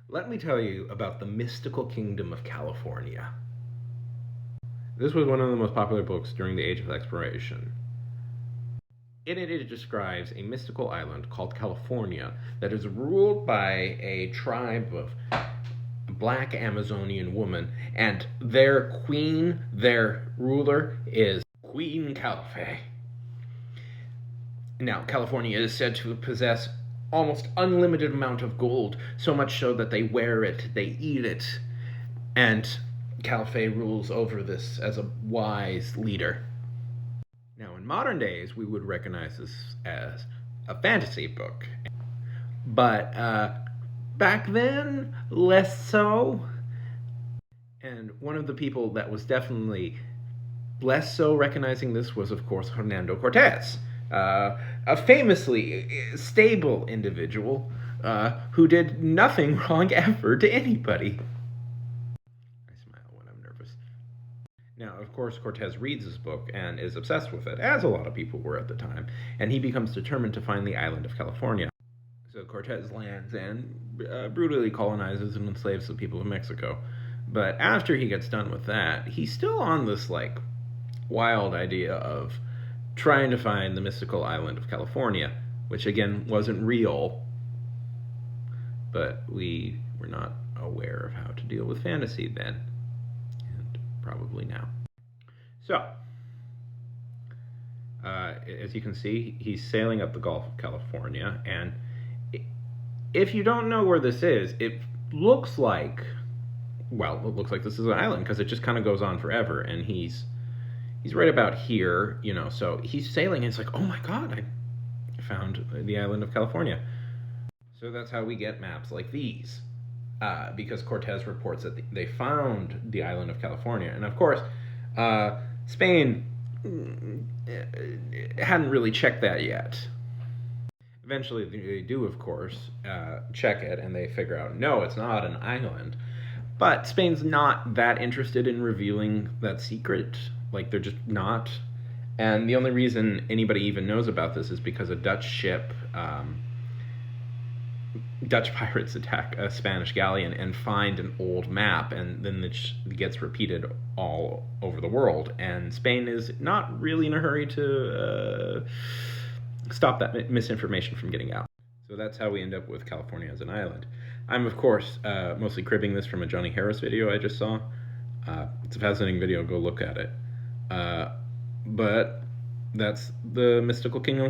Let me tell you about the mystical kingdom of California. This was one of the most popular books during the Age of Exploration. In it, it describes a mystical island called California that is ruled by a tribe of black Amazonian women, and their queen, their ruler, is Queen Calafé. Now, California is said to possess almost unlimited amount of gold, so much so that they wear it, they eat it, and Calafé rules over this as a wise leader. Now, in modern days, we would recognize this as a fantasy book, but back then, less so. And one of the people that was definitely less so recognizing this was, of course, Hernando Cortez, a famously stable individual who did nothing wrong ever to anybody. I smile when I'm nervous. Now, of course, Cortez reads this book and is obsessed with it, as a lot of people were at the time, and he becomes determined to find the island of California. So Cortez lands and brutally colonizes and enslaves the people of Mexico. But after he gets done with that, he's still on this, wild idea of trying to find the mystical island of California, which again wasn't real, but we were not aware of how to deal with fantasy then, and probably now. So, as you can see, he's sailing up the Gulf of California, and if you don't know where this is, it looks like this is an island because it just kind of goes on forever, and he's right about here, so he's sailing and it's like, oh my god, I found the island of California. So that's how we get maps like these, because Cortez reports that they found the island of California. And of course, Spain hadn't really checked that yet. Eventually they do, of course, check it, and they figure out, no, it's not an island. But Spain's not that interested in revealing that secret. They're just not. And the only reason anybody even knows about this is because a Dutch ship, Dutch pirates attack a Spanish galleon and find an old map, and then it gets repeated all over the world. And Spain is not really in a hurry to stop that misinformation from getting out. So that's how we end up with California as an island. I'm, of course, mostly cribbing this from a Johnny Harris video I just saw. It's a fascinating video. Go look at it. But that's the mystical kingdom